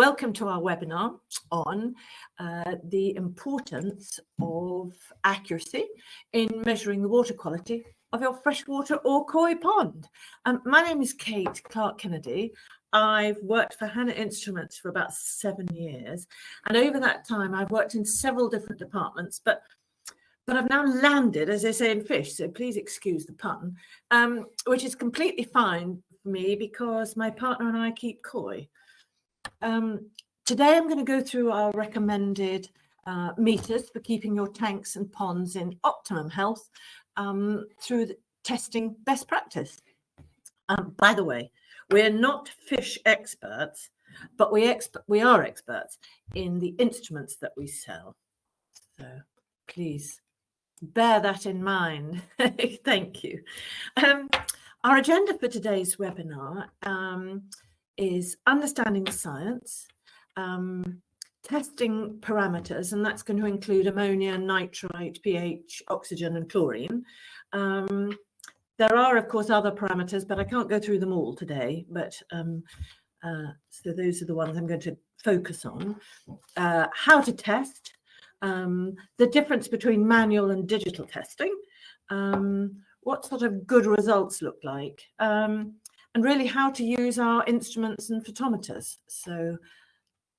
Welcome to our webinar on the importance of accuracy in measuring the water quality of your freshwater or koi pond. My name is Kate Clark-Kennedy. I've worked for Hanna Instruments for about 7 years, and over that time I've worked in several different departments, but I've now landed, as they say in fish, so please excuse the pun, which is completely fine for me because my partner and I keep koi. Today I'm going to go through our recommended meters for keeping your tanks and ponds in optimum health through the testing best practice. By the way, we're not fish experts, but we are experts in the instruments that we sell. So please bear that in mind. Thank you. Our agenda for today's webinar is understanding the science, testing parameters, and that's going to include ammonia, nitrite, pH, oxygen, and chlorine. There are, of course, other parameters, but I can't go through them all today. But so those are the ones I'm going to focus on. How to test, the difference between manual and digital testing, what sort of good results look like, and really how to use our instruments and photometers. So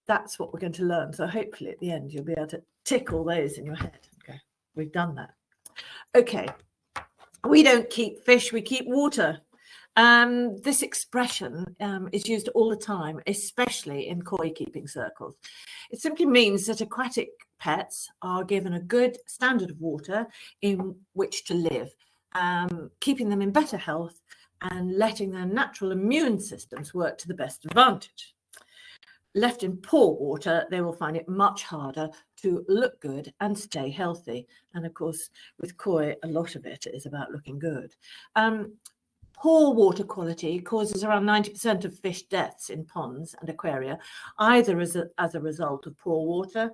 that's what we're going to learn. So hopefully at the end, you'll be able to tick all those in your head. Okay, we've done that. Okay, we don't keep fish, we keep water. This expression is used all the time, especially in koi keeping circles. It simply means that aquatic pets are given a good standard of water in which to live, keeping them in better health and letting their natural immune systems work to the best advantage. Left in poor water, they will find it much harder to look good and stay healthy. And of course, with koi, a lot of it is about looking good. Poor water quality causes around 90% of fish deaths in ponds and aquaria, either as a result of poor water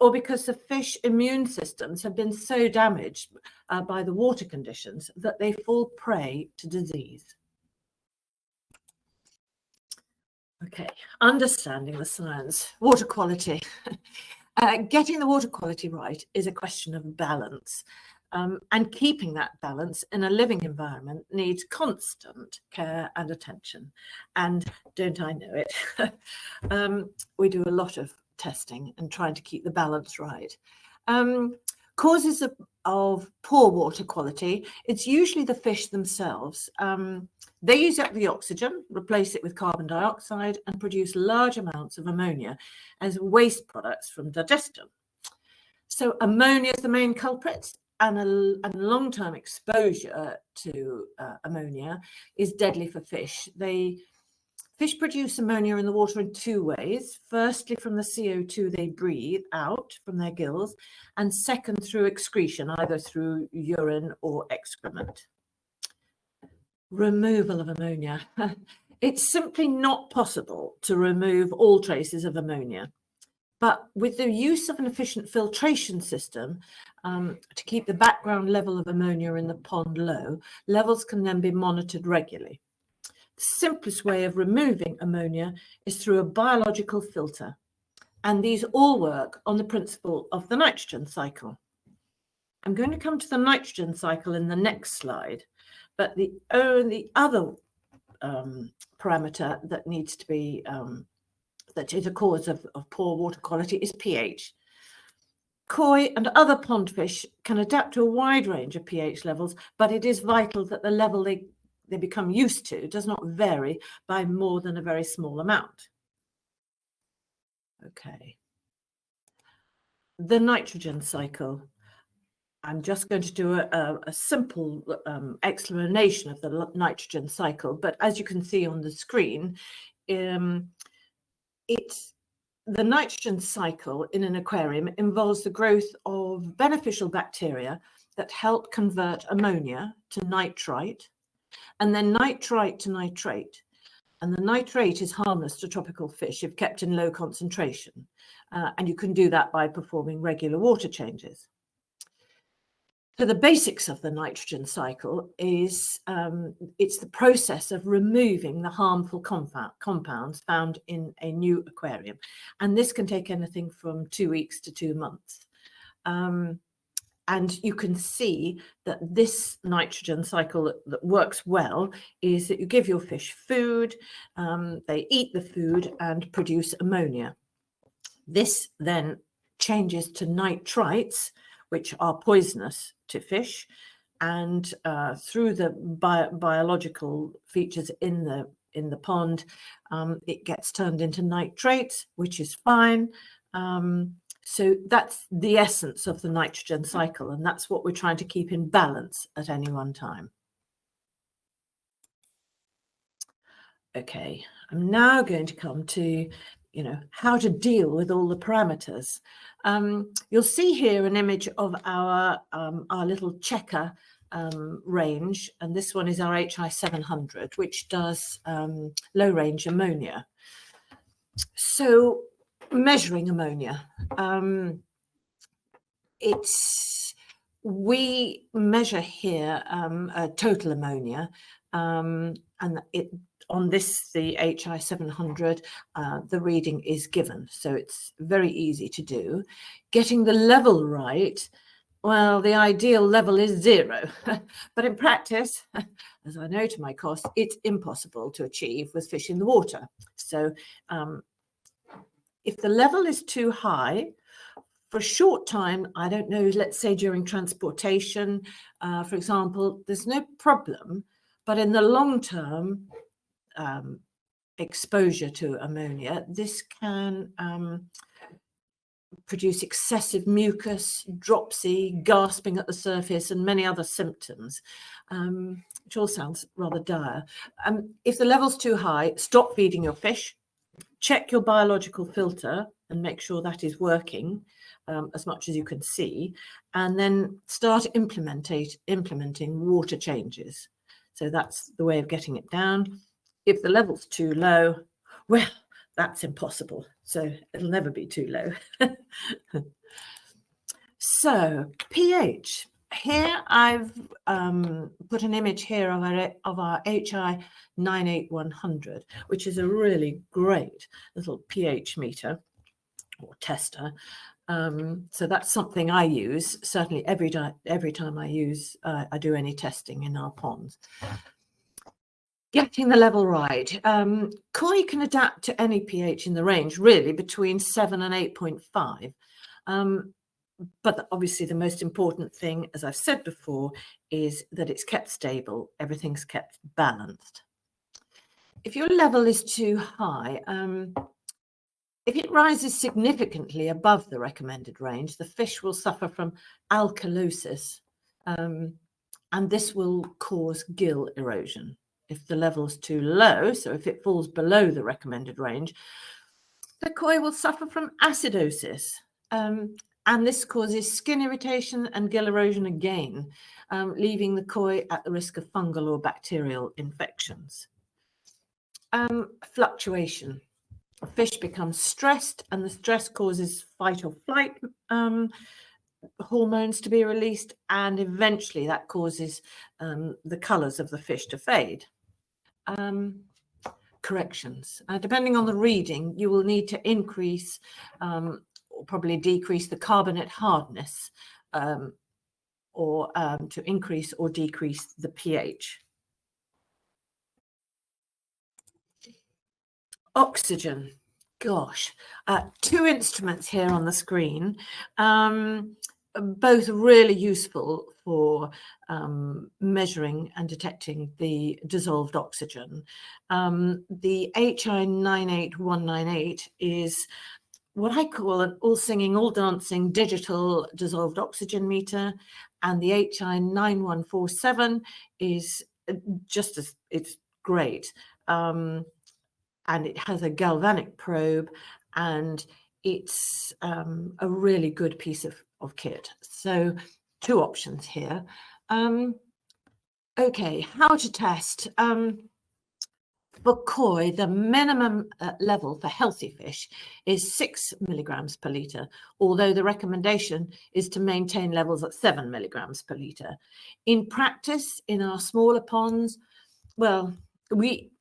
or because the fish immune systems have been so damaged by the water conditions that they fall prey to disease. Okay, understanding the science, water quality. Getting the water quality right is a question of balance. And keeping that balance in a living environment needs constant care and attention. And don't I know it? We do a lot of testing and trying to keep the balance right. Causes of poor water quality, it's usually the fish themselves. They use up the oxygen, replace it with carbon dioxide, and produce large amounts of ammonia as waste products from digestion. So ammonia is the main culprit, and long-term exposure to ammonia is deadly for fish. Fish produce ammonia in the water in two ways. Firstly, from the CO2 they breathe out from their gills, and second, through excretion, either through urine or excrement. Removal of ammonia. It's simply not possible to remove all traces of ammonia. But with the use of an efficient filtration system to keep the background level of ammonia in the pond low, levels can then be monitored regularly. The simplest way of removing ammonia is through a biological filter, and these all work on the principle of the nitrogen cycle. I'm going to come to the nitrogen cycle in the next slide, but the only other parameter that needs to be that is a cause of poor water quality is pH. Koi and other pond fish can adapt to a wide range of pH levels, but it is vital that the level they become used to does not vary by more than a very small amount. Okay. The nitrogen cycle. I'm just going to do a simple explanation of the nitrogen cycle, but as you can see on the screen, the nitrogen cycle in an aquarium involves the growth of beneficial bacteria that help convert ammonia to nitrite, and then nitrite to nitrate. And the nitrate is harmless to tropical fish if kept in low concentration. And you can do that by performing regular water changes. So the basics of the nitrogen cycle is it's the process of removing the harmful compounds found in a new aquarium. And this can take anything from 2 weeks to 2 months. And you can see that this nitrogen cycle that works well is that you give your fish food, they eat the food and produce ammonia. This then changes to nitrites, which are poisonous to fish, and through the biological features in the pond, it gets turned into nitrates, which is fine. So that's the essence of the nitrogen cycle, and that's what we're trying to keep in balance at any one time. Okay, I'm now going to come to, how to deal with all the parameters. You'll see here an image of our little checker range, and this one is our HI 700, which does low range ammonia. So measuring ammonia, we measure here total ammonia, and on this, the HI 700, the reading is given, so it's very easy to do. Getting the level right, well, the ideal level is 0, but in practice, as I know to my cost, it's impossible to achieve with fish in the water. So if the level is too high, for a short time, I don't know, let's say during transportation, for example, there's no problem, but in the long term, exposure to ammonia, this can produce excessive mucus, dropsy, gasping at the surface, and many other symptoms, which all sounds rather dire. If the level's too high, stop feeding your fish, check your biological filter and make sure that is working as much as you can see, and then start implementing water changes. So that's the way of getting it down. If the level's too low, well, that's impossible. So it'll never be too low. So pH. Here I've put an image here of our HI 98100, which is a really great little pH meter or tester. So that's something I use certainly every time I do any testing in our ponds. Getting the level right. Koi can adapt to any pH in the range, really, between 7 and 8.5. But obviously the most important thing, as I've said before, is that it's kept stable. Everything's kept balanced. If your level is too high, if it rises significantly above the recommended range, the fish will suffer from alkalosis, and this will cause gill erosion. If the level's too low, so if it falls below the recommended range, the koi will suffer from acidosis, and this causes skin irritation and gill erosion again, leaving the koi at the risk of fungal or bacterial infections. Fluctuation. A fish becomes stressed, and the stress causes fight or flight hormones to be released, and eventually that causes the colours of the fish to fade. Corrections. Depending on the reading, you will need to increase or probably decrease the carbonate hardness, or to increase or decrease the pH. Oxygen. Gosh, 2 instruments here on the screen, both really useful for measuring and detecting the dissolved oxygen. The HI 98198 is what I call an all singing, all dancing digital dissolved oxygen meter, and the HI 9147 is just as, it's great. And it has a galvanic probe, and it's a really good piece of kit. So 2 options here. Okay, how to test. For koi, the minimum level for healthy fish is 6 milligrams per litre, although the recommendation is to maintain levels at 7 milligrams per litre. In practice, in our smaller ponds, well,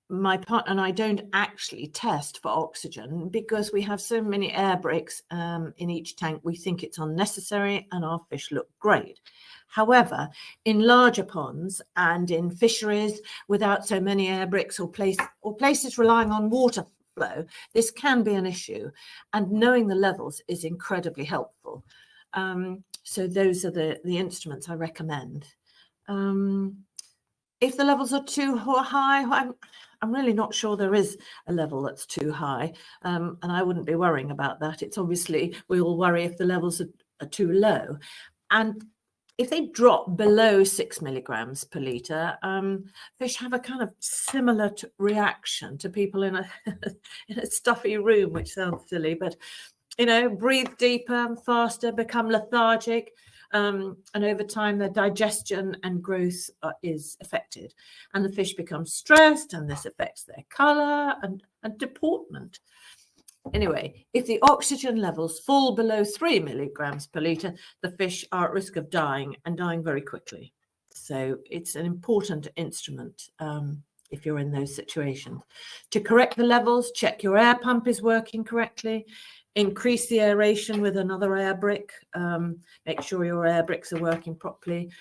my partner and I don't actually test for oxygen because we have so many air bricks in each tank. We think it's unnecessary and our fish look great. However, in larger ponds and in fisheries without so many air bricks or places relying on water flow, this can be an issue, and knowing the levels is incredibly helpful. So those are the instruments I recommend. If the levels are too high, I'm really not sure there is a level that's too high, and I wouldn't be worrying about that. It's obviously, we all worry if the levels are too low. And if they drop below 6 milligrams per litre, fish have a kind of similar reaction to people in a stuffy room, which sounds silly, but, you know, breathe deeper, faster, become lethargic. And over time, their digestion and growth is affected, and the fish becomes stressed, and this affects their colour and deportment. Anyway, if the oxygen levels fall below 3 milligrams per litre, the fish are at risk of dying, and dying very quickly. So it's an important instrument if you're in those situations. To correct the levels, check your air pump is working correctly. Increase the aeration with another air brick. Make sure your air bricks are working properly.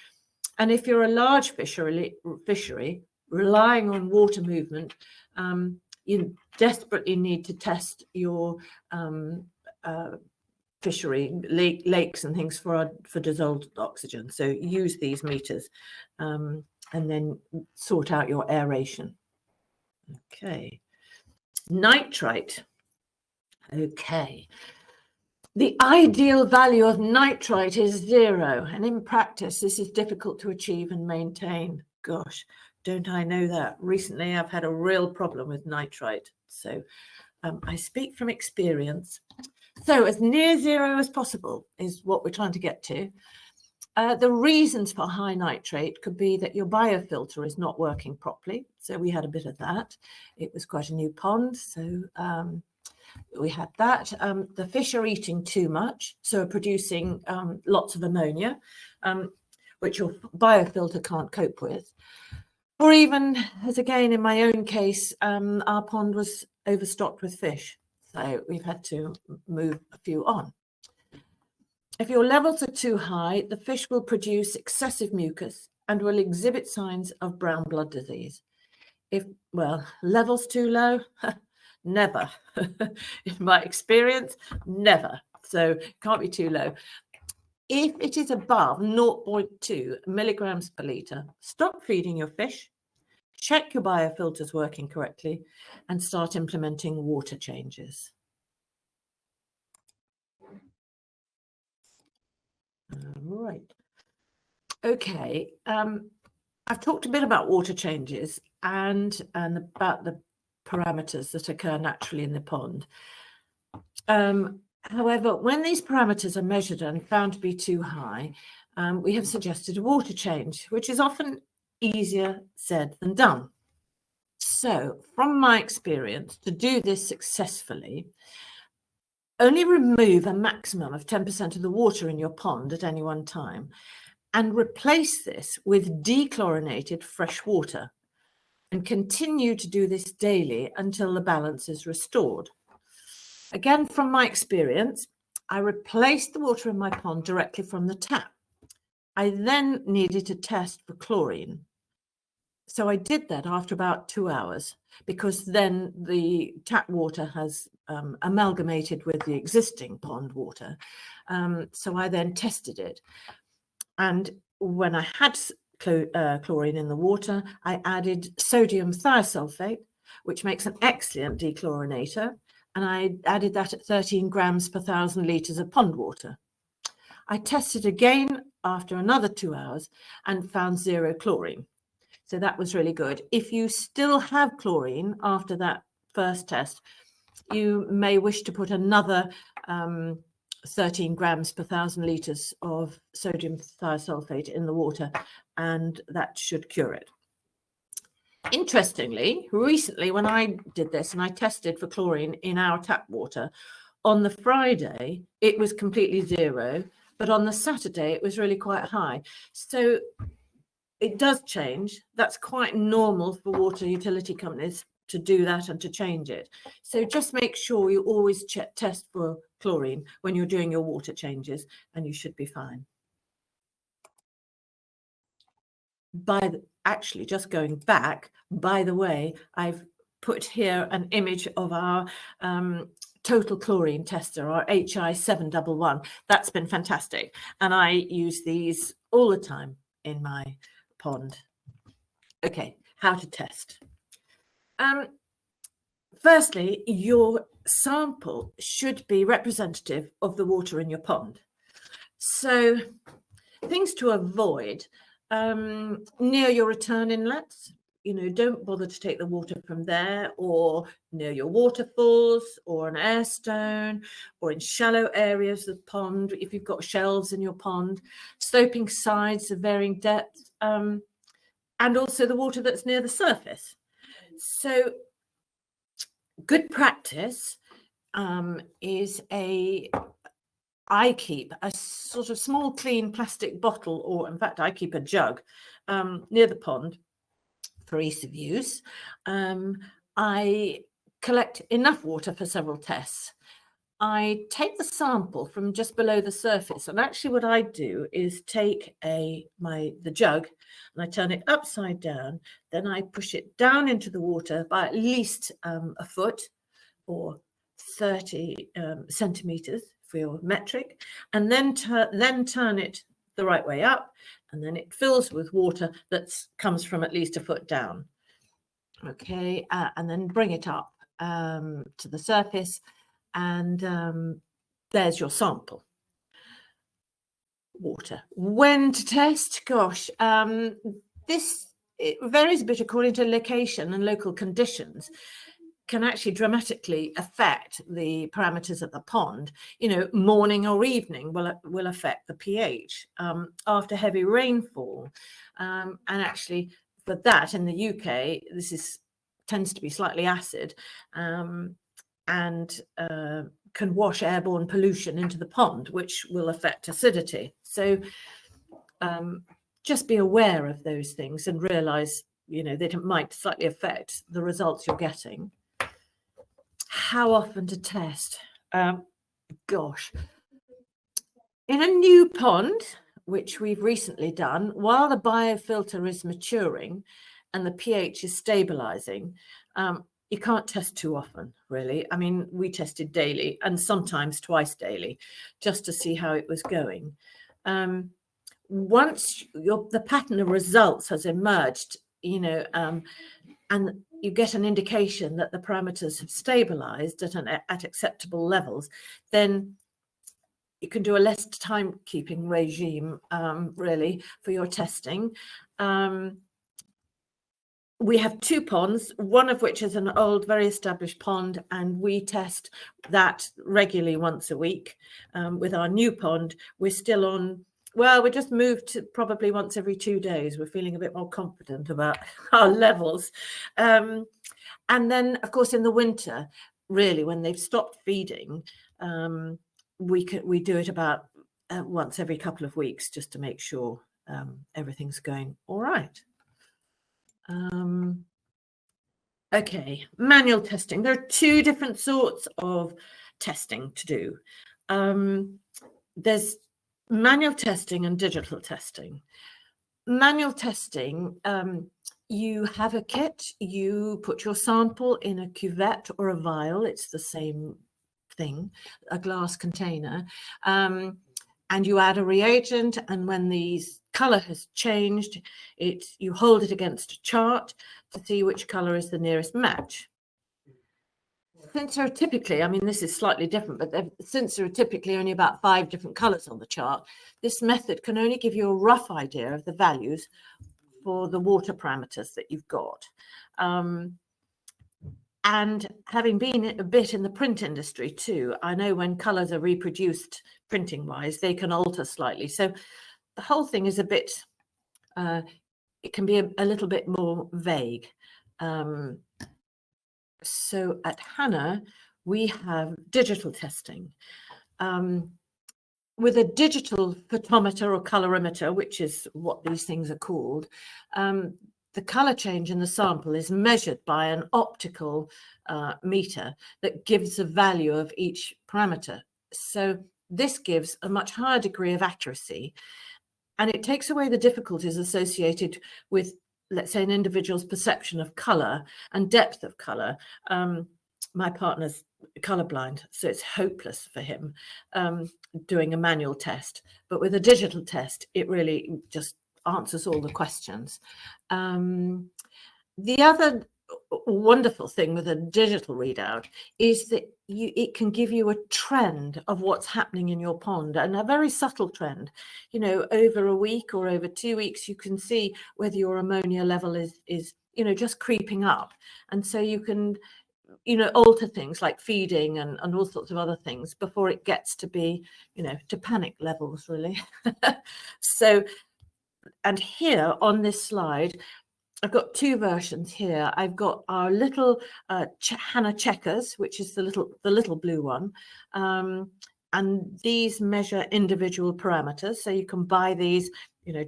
And if you're a large fishery relying on water movement, you desperately need to test your fishery, lakes and things for dissolved oxygen. So use these meters and then sort out your aeration. Okay. Nitrite. Okay. The ideal value of nitrite is 0, and in practice, this is difficult to achieve and maintain. Gosh, don't I know that? Recently, I've had a real problem with nitrite, so I speak from experience. So as near 0 as possible is what we're trying to get to. The reasons for high nitrate could be that your biofilter is not working properly. So we had a bit of that. It was quite a new pond, so we had that. The fish are eating too much, so are producing lots of ammonia, which your biofilter can't cope with. Or even, as again in my own case, our pond was overstocked with fish, so we've had to move a few on. If your levels are too high, the fish will produce excessive mucus and will exhibit signs of brown blood disease. If, well, levels too low, never. In my experience, never. So it can't be too low. If it is above 0.2 milligrams per litre, stop feeding your fish, check your biofilters working correctly, and start implementing water changes. Right. Okay. I've talked a bit about water changes and about the parameters that occur naturally in the pond. However, when these parameters are measured and found to be too high, we have suggested a water change, which is often easier said than done. So, from my experience, to do this successfully, only remove a maximum of 10% of the water in your pond at any one time, and replace this with dechlorinated fresh water, and continue to do this daily until the balance is restored. Again, from my experience, I replaced the water in my pond directly from the tap. I then needed to test for chlorine. So I did that after about 2 hours, because then the tap water has amalgamated with the existing pond water. So I then tested it. And when I had chlorine in the water, I added sodium thiosulfate, which makes an excellent dechlorinator. And I added that at 13 grams per 1,000 litres of pond water. I tested again after another 2 hours and found 0 chlorine. So that was really good. If you still have chlorine after that first test, you may wish to put another 13 grams per 1,000 litres of sodium thiosulfate in the water, and that should cure it. Interestingly, recently when I did this and I tested for chlorine in our tap water, on the Friday it was completely zero, but on the Saturday it was really quite high. So it does change. That's quite normal for water utility companies to do that and to change it. So just make sure you always test for chlorine when you're doing your water changes, and you should be fine. Actually, just going back, by the way, I've put here an image of our total chlorine tester, our HI 711. That's been fantastic. And I use these all the time in my pond. Okay, how to test. Firstly, your sample should be representative of the water in your pond. So things to avoid, near your return inlets, don't bother to take the water from there, or near your waterfalls or an air stone, or in shallow areas of the pond if you've got shelves in your pond, sloping sides of varying depths, and also the water that's near the surface. So good practice is I keep a sort of small clean plastic bottle, or in fact I keep a jug near the pond for ease of use. I collect enough water for several tests. I take the sample from just below the surface, and actually what I do is take the jug and I turn it upside down. Then I push it down into the water by at least a foot or 30 centimeters for your metric, and then turn it the right way up, and then it fills with water that comes from at least a foot down. Okay, and then bring it up to the surface, and there's your sample water. When to test? Gosh, it varies a bit according to location and local conditions. Can actually dramatically affect the parameters at the pond. Morning or evening will affect the pH after heavy rainfall, and actually for that in the UK this tends to be slightly acid, and can wash airborne pollution into the pond, which will affect acidity. So just be aware of those things and realize that it might slightly affect the results you're getting. How often to test? Gosh, in a new pond, which we've recently done, while the biofilter is maturing and the pH is stabilizing, you can't test too often, really. I mean, we tested daily and sometimes twice daily just to see how it was going. Once the pattern of results has emerged, and you get an indication that the parameters have stabilized at acceptable levels, then you can do a less timekeeping regime, really, for your testing. We have two ponds, one of which is an old, very established pond, and we test that regularly once a week. With our new pond, we're still on, well, we just moved to probably once every 2 days. We're feeling a bit more confident about our levels. And then, of course, in the winter, really, when they've stopped feeding, we do it about once every couple of weeks just to make sure everything's going all right. Okay, manual testing. There are two different sorts of testing to do. There's manual testing and digital testing. Manual testing, you have a kit, you put your sample in a cuvette or a vial, it's the same thing, a glass container, and you add a reagent, and when the color has changed, you hold it against a chart to see which color is the nearest match. Since there are typically, I mean, this is slightly different, but since there are typically only about 5 different colors on the chart, this method can only give you a rough idea of the values for the water parameters that you've got. And having been a bit in the print industry too, I know when colors are reproduced printing wise, they can alter slightly. So the whole thing is a bit, it can be a little bit more vague. So at Hanna, we have digital testing. With a digital photometer or colorimeter, which is what these things are called, the color change in the sample is measured by an optical meter that gives a value of each parameter. So this gives a much higher degree of accuracy, and it takes away the difficulties associated with, let's say, an individual's perception of color and depth of color. My partner's colorblind, so it's hopeless for him doing a manual test. But with a digital test, it really just answers all the questions. The other wonderful thing with a digital readout is that it can give you a trend of what's happening in your pond, and a very subtle trend. You know, over a week or over 2 weeks, you can see whether your ammonia level is just creeping up, and so you can alter things like feeding and all sorts of other things before it gets to be to panic levels, really. So, and here on this slide, I've got two versions here. I've got our little Hanna Checkers, which is the little blue one, and these measure individual parameters. So you can buy these,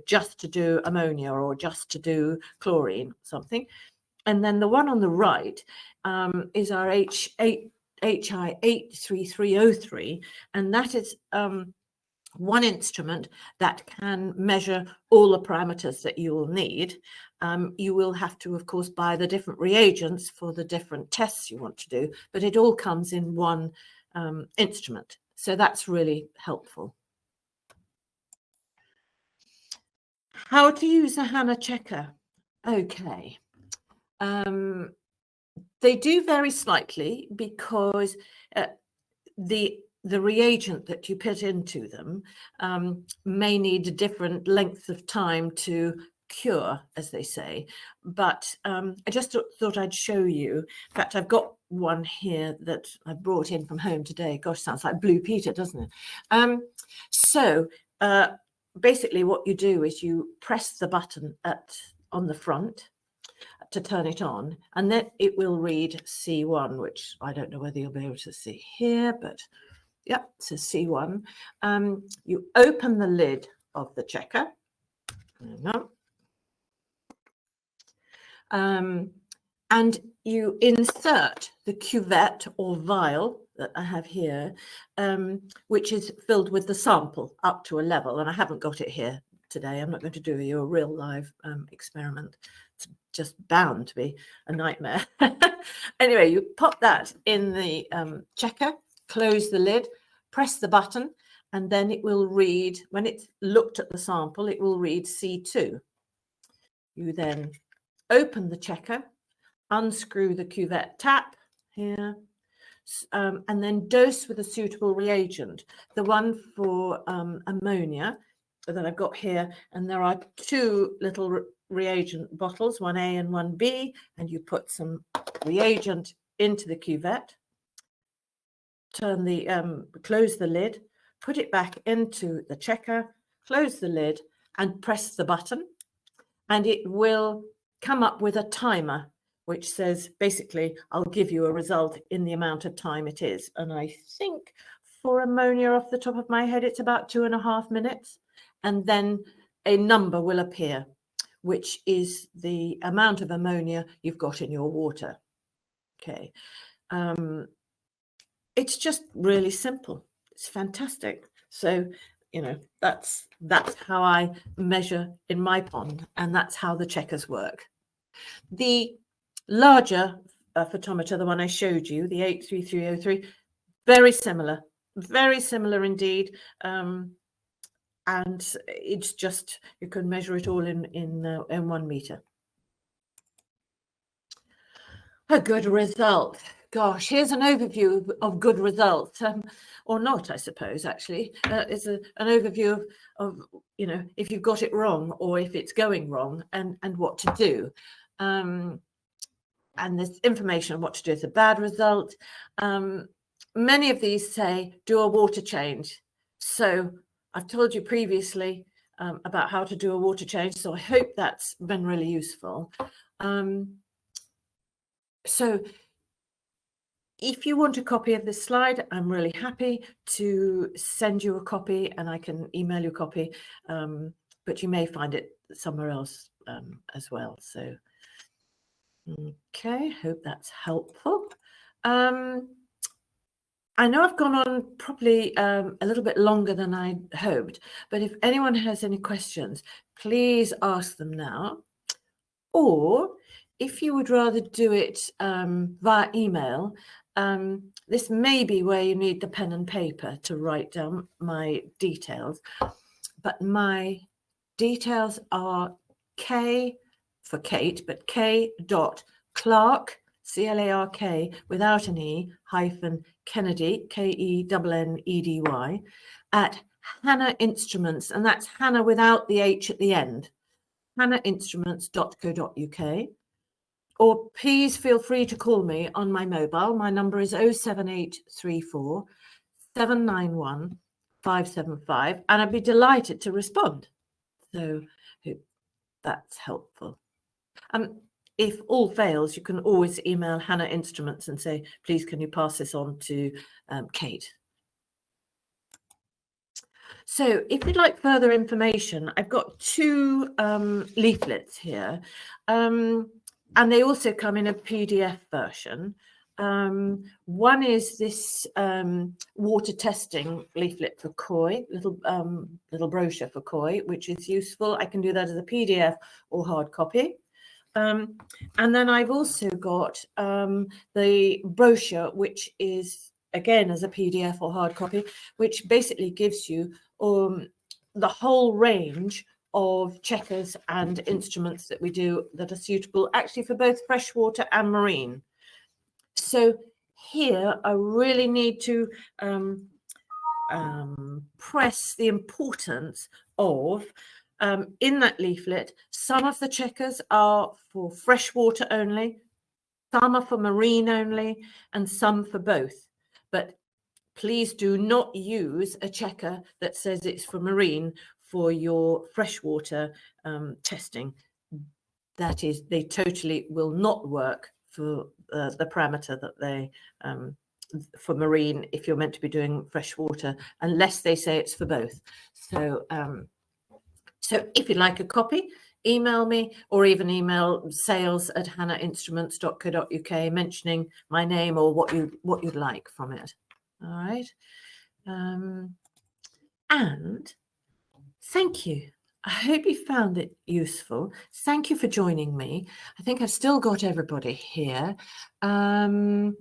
just to do ammonia or just to do chlorine or something. And then the one on the right is our HI83303, and that is one instrument that can measure all the parameters that you will need. You will have to, of course, buy the different reagents for the different tests you want to do, but it all comes in one instrument. So that's really helpful. How to use a Hanna Checker? Okay. They do vary slightly because the reagent that you put into them may need a different length of time to cure, as they say. But I just thought I'd show you. In fact, I've got one here that I brought in from home today. Gosh, sounds like Blue Peter, doesn't it? So basically what you do is you press the button on the front to turn it on, and then it will read C1, which I don't know whether you'll be able to see here, but yep, it says C1. You open the lid of the checker, and you insert the cuvette or vial that I have here, which is filled with the sample up to a level, and I haven't got it here today. I'm not going to do you a real live experiment. It's just bound to be a nightmare. Anyway, you pop that in the checker, close the lid, press the button, and then it will read, when it's looked at the sample, it will read C2. You then open the checker, unscrew the cuvette tap here, and then dose with a suitable reagent. The one for ammonia that I've got here, and there are two little reagent bottles, 1A and 1B, and you put some reagent into the cuvette, turn the close the lid, put it back into the checker, close the lid, and press the button, and it will come up with a timer which says, basically, I'll give you a result in the amount of time it is. And I think for ammonia, off the top of my head, it's about 2.5 minutes. And then a number will appear, which is the amount of ammonia you've got in your water. Okay. It's just really simple. It's fantastic. So, that's how I measure in my pond, and that's how the checkers work. The larger photometer, the one I showed you, the 83303, very similar indeed. And it's just, you can measure it all in 1 meter. A good result. Gosh, here's an overview of good results, or not, I suppose, actually. It's an overview of, if you've got it wrong or if it's going wrong, and what to do. And there's information on what to do with a bad result. Many of these say, do a water change. So I've told you previously about how to do a water change, so I hope that's been really useful. So if you want a copy of this slide, I'm really happy to send you a copy, and I can email you a copy, but you may find it somewhere else as well. So, okay, hope that's helpful. I know I've gone on probably a little bit longer than I hoped, but if anyone has any questions, please ask them now. Or if you would rather do it via email, this may be where you need the pen and paper to write down my details. But my details are K for Kate, but K.Clark, C-L-A-R-K, without an E, hyphen Kennedy, K-E-N-N-E-D-Y, at Hanna Instruments, and that's Hanna without the H at the end, hannainstruments.co.uk. Or please feel free to call me on my mobile. My number is 07834 791 575, and I'd be delighted to respond. So that's helpful. If all fails, you can always email Hanna Instruments and say, please, can you pass this on to Kate? So if you'd like further information, I've got two leaflets here, and they also come in a PDF version. One is this water testing leaflet for koi, little brochure for koi, which is useful. I can do that as a PDF or hard copy. And then I've also got the brochure, which is, again, as a PDF or hard copy, which basically gives you the whole range of checkers and instruments that we do that are suitable actually for both freshwater and marine. So here I really need to press the importance of, in that leaflet, some of the checkers are for freshwater only, some are for marine only, and some for both. But please do not use a checker that says it's for marine for your freshwater testing. That is, they totally will not work for the parameter that they for marine if you're meant to be doing freshwater, unless they say it's for both. So so if you'd like a copy, email me, or even email sales@hannainstruments.co.uk mentioning my name or what you'd like from it. All right. And thank you. I hope you found it useful. Thank you for joining me. I think I've still got everybody here. And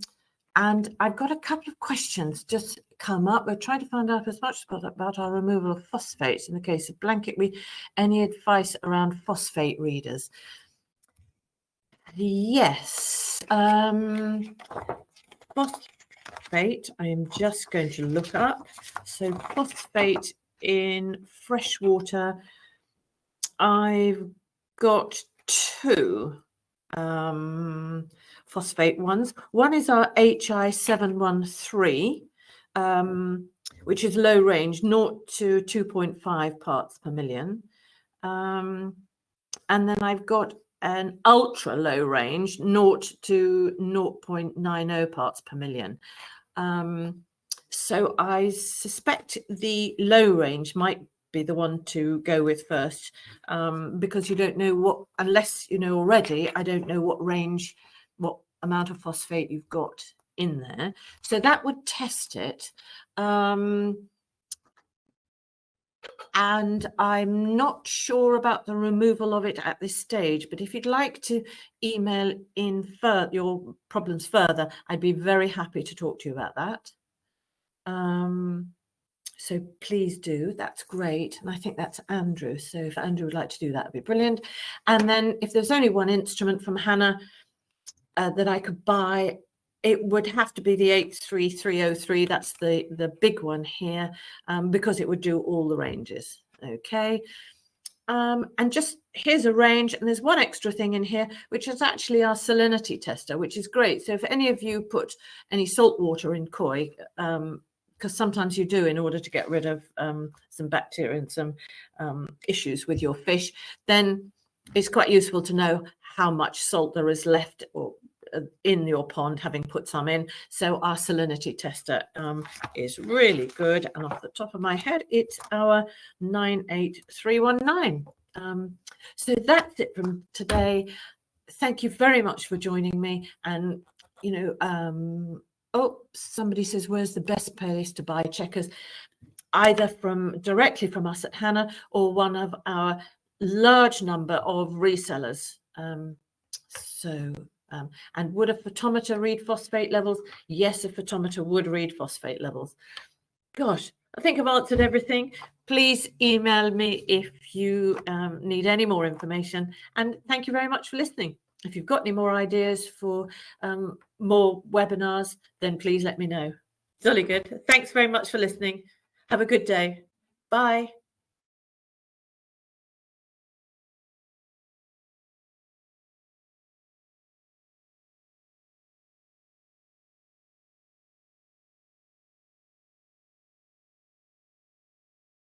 I've got a couple of questions just come up. We're trying to find out as much about our removal of phosphates in the case of blanket. Any advice around phosphate readers? Yes. Phosphate, I am just going to look up. So phosphate in freshwater, I've got two phosphate ones. One is our HI713, which is low range, 0 to 2.5 parts per million. And then I've got an ultra low range, 0 to 0.90 parts per million. So I suspect the low range might be the one to go with first, because you don't know what, unless you know already, I don't know what range, what amount of phosphate you've got in there. So that would test it. And I'm not sure about the removal of it at this stage, but if you'd like to email in your problems further, I'd be very happy to talk to you about that. So please do. That's great. And I think that's Andrew. So if Andrew would like to do that, it'd be brilliant. And then if there's only one instrument from Hanna that I could buy, it would have to be the 83303. That's the big one here, because it would do all the ranges. Okay. And just here's a range, and there's one extra thing in here, which is actually our salinity tester, which is great. So if any of you put any salt water in koi, because sometimes you do in order to get rid of some bacteria and some issues with your fish, then it's quite useful to know how much salt there is left or in your pond, having put some in. So our salinity tester is really good. And off the top of my head, it's our 98319. So that's it from today. Thank you very much for joining me. And, oh, somebody says, where's the best place to buy checkers? Either directly from us at Hanna or one of our large number of resellers. And would a photometer read phosphate levels? Yes, a photometer would read phosphate levels. Gosh, I think I've answered everything. Please email me if you need any more information. And thank you very much for listening. If you've got any more ideas for more webinars, then please let me know. Jolly good. Thanks very much for listening. Have a good day. Bye.